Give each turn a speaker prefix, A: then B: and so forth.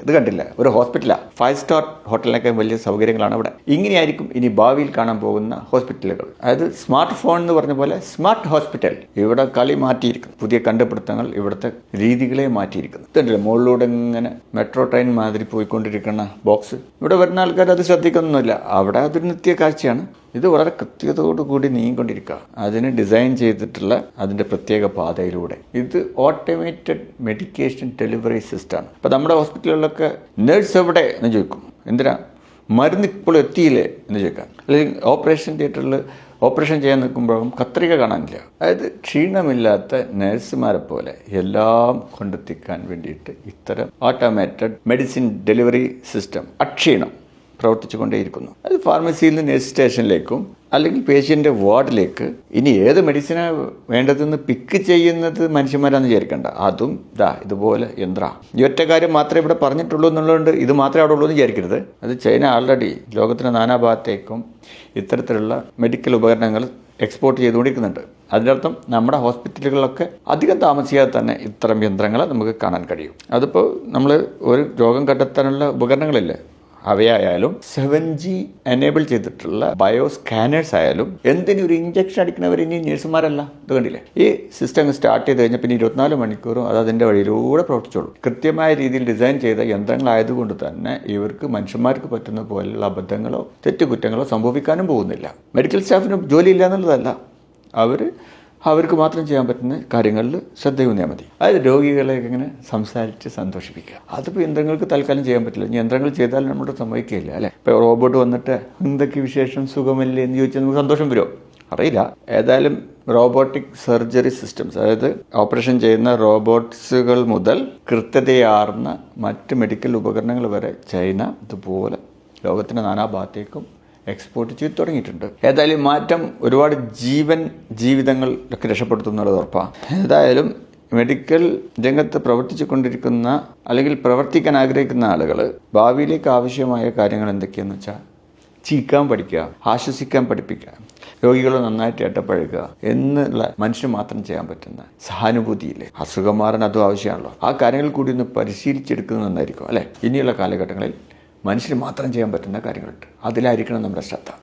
A: ഇത് കണ്ടില്ല, ഒരു ഹോസ്പിറ്റലാണ്. 5 സ്റ്റാർ ഹോട്ടലിനൊക്കെ വലിയ സൗകര്യങ്ങളാണ് അവിടെ. ഇങ്ങനെയായിരിക്കും ഇനി ഭാവിയിൽ കാണാൻ പോകുന്ന ഹോസ്പിറ്റലുകൾ. അതായത് സ്മാർട്ട് ഫോൺ എന്ന് പറഞ്ഞ പോലെ സ്മാർട്ട് ഹോസ്പിറ്റൽ. ഇവിടെ കളി മാറ്റിയിരിക്കുന്നു. പുതിയ കണ്ടുപിടുത്തങ്ങൾ ഇവിടുത്തെ രീതികളെ മാറ്റിയിരിക്കുന്നു. ഇതല്ലേ മുകളിലൂടെ ഇങ്ങനെ മെട്രോ ട്രെയിൻ മാതിരി പോയിക്കൊണ്ടിരിക്കുന്ന ബോക്സ്. ഇവിടെ വരുന്ന ആൾക്കാർ അത് ശ്രദ്ധിക്കുന്നൊന്നുമില്ല. അവിടെ അതൊരു നിത്യ കാഴ്ചയാണ്. ഇത് വളരെ കൃത്യതയോടുകൂടി നീങ്ങിക്കൊണ്ടിരിക്കുക. അതിന് ഡിസൈൻ ചെയ്തിട്ടുള്ള അതിൻ്റെ പ്രത്യേക പാതയിലൂടെ. ഇത് ഓട്ടോമേറ്റഡ് മെഡിക്കേഷൻ ഡെലിവറി സിസ്റ്റമാണ്. ഇപ്പം നമ്മുടെ ഹോസ്പിറ്റലുകളിലൊക്കെ നേഴ്സ് എവിടെ എന്ന് ചോദിക്കും. എന്തിനാ മരുന്ന് ഇപ്പോൾ എത്തിയില്ലേ എന്ന് ചോദിക്കാം. അല്ലെങ്കിൽ ഓപ്പറേഷൻ തിയേറ്ററിൽ ഓപ്പറേഷൻ ചെയ്യാൻ നിൽക്കുമ്പോഴും കത്രിക കാണാനില്ല. അതായത് ക്ഷീണമില്ലാത്ത നഴ്സുമാരെ പോലെ എല്ലാം കൊണ്ടെത്തിക്കാൻ വേണ്ടിയിട്ട് ഇത്തരം ഓട്ടോമേറ്റഡ് മെഡിസിൻ ഡെലിവറി സിസ്റ്റം അക്ഷീണം പ്രവർത്തിച്ചുകൊണ്ടേയിരിക്കുന്നു. അത് ഫാർമസിയിൽ നിന്ന് നഴ്സ് സ്റ്റേഷനിലേക്കും അല്ലെങ്കിൽ പേഷ്യൻ്റെ വാർഡിലേക്ക് ഇനി ഏത് മെഡിസിനാണ് വേണ്ടതെന്ന് പിക്ക് ചെയ്യുന്നത് മനുഷ്യന്മാരാണെന്ന് വിചാരിക്കേണ്ട. അതും ഇതുപോലെ യന്ത്ര. ഈ ഒറ്റ കാര്യം മാത്രമേ ഇവിടെ പറഞ്ഞിട്ടുള്ളൂ എന്നുള്ളതുകൊണ്ട് ഇത് മാത്രമേ അവിടെ ഉള്ളൂ എന്ന് വിചാരിക്കരുത്. അത് ചൈന ആൾറെഡി ലോകത്തിൻ്റെ നാനാഭാഗത്തേക്കും ഇത്തരത്തിലുള്ള മെഡിക്കൽ ഉപകരണങ്ങൾ എക്സ്പോർട്ട് ചെയ്തുകൊണ്ടിരിക്കുന്നുണ്ട്. അതിനർത്ഥം നമ്മുടെ ഹോസ്പിറ്റലുകളിലൊക്കെ അധികം താമസിയാതെ തന്നെ ഇത്തരം യന്ത്രങ്ങൾ നമുക്ക് കാണാൻ കഴിയും. അതിപ്പോൾ നമ്മൾ ഒരു രോഗം കണ്ടെത്താനുള്ള ഉപകരണങ്ങളില്ലേ, അവയായാലും 7G എനേബിൾ ചെയ്തിട്ടുള്ള ബയോ സ്കാനേഴ്സ് ആയാലും എന്തിനൊരു ഇഞ്ചക്ഷൻ അടിക്കുന്നവർ ഇനി നഴ്സുമാരല്ല. ഇത് കണ്ടില്ലേ, ഈ സിസ്റ്റം സ്റ്റാർട്ട് ചെയ്ത് കഴിഞ്ഞാൽ പിന്നെ 24 മണിക്കൂറും അത് അതിൻ്റെ വഴിയിലൂടെ പ്രവർത്തിച്ചോളൂ. കൃത്യമായ രീതിയിൽ ഡിസൈൻ ചെയ്ത യന്ത്രങ്ങളായതുകൊണ്ട് തന്നെ ഇവർക്ക് മനുഷ്യന്മാർക്ക് പറ്റുന്ന പോലെയുള്ള അബദ്ധങ്ങളോ തെറ്റുകുറ്റങ്ങളോ സംഭവിക്കാനും പോകുന്നില്ല. മെഡിക്കൽ സ്റ്റാഫിന് ജോലിയില്ല എന്നുള്ളതല്ല, അവർക്ക് മാത്രം ചെയ്യാൻ പറ്റുന്ന കാര്യങ്ങളിൽ ശ്രദ്ധയൂന്നിയാൽ മതി. അതായത് രോഗികളെ ഇങ്ങനെ സംസാരിച്ച് സന്തോഷിപ്പിക്കുക. അതിപ്പോൾ യന്ത്രങ്ങൾക്ക് തൽക്കാലം ചെയ്യാൻ പറ്റില്ല. യന്ത്രങ്ങൾ ചെയ്താൽ നമ്മുടെ സമ്മതിക്കില്ല അല്ലേ. ഇപ്പോൾ റോബോട്ട് വന്നിട്ട് എന്തൊക്കെ വിശേഷം, സുഖമല്ലേ എന്ന് ചോദിച്ചാൽ നമുക്ക് സന്തോഷം വരുമോ അറിയില്ല. ഏതായാലും റോബോട്ടിക് സർജറി സിസ്റ്റംസ്, അതായത് ഓപ്പറേഷൻ ചെയ്യുന്ന റോബോട്ട്സുകൾ മുതൽ കൃത്യതയാർന്ന മറ്റ് മെഡിക്കൽ ഉപകരണങ്ങൾ വരെ ചൈന ഇതുപോലെ ലോകത്തിൻ്റെ നാനാഭാഗത്തേക്കും എക്സ്പോർട്ട് ചെയ്ത് തുടങ്ങിയിട്ടുണ്ട്. ഏതായാലും മാറ്റം ഒരുപാട് ജീവിതങ്ങൾ ഒക്കെ രക്ഷപ്പെടുത്തും എന്നുള്ളത് ഉറപ്പാണ്. ഏതായാലും മെഡിക്കൽ രംഗത്ത് പ്രവർത്തിച്ചു കൊണ്ടിരിക്കുന്ന അല്ലെങ്കിൽ പ്രവർത്തിക്കാൻ ആഗ്രഹിക്കുന്ന ആളുകൾ ഭാവിയിലേക്ക് ആവശ്യമായ കാര്യങ്ങൾ എന്തൊക്കെയാണെന്ന് വെച്ചാൽ ചിരിക്കാൻ പഠിക്കുക, ആശ്വസിക്കാൻ പഠിപ്പിക്കുക, രോഗികൾ നന്നായിട്ട് ഇടപഴകുക എന്നുള്ള മനുഷ്യന് മാത്രം ചെയ്യാൻ പറ്റുന്ന സഹാനുഭൂതിയില്ലേ, അസുഖം മാറാൻ അതും ആവശ്യമാണല്ലോ. ആ കാര്യങ്ങൾ കൂടി ഒന്ന് പരിശീലിച്ചെടുക്കുന്നത് നന്നായിരിക്കും അല്ലേ. ഇനിയുള്ള കാലഘട്ടങ്ങളിൽ മനുഷ്യന് മാത്രം ചെയ്യാൻ പറ്റുന്ന കാര്യങ്ങളുണ്ട്. അതിലായിരിക്കണം നമ്മുടെ ശ്രദ്ധ.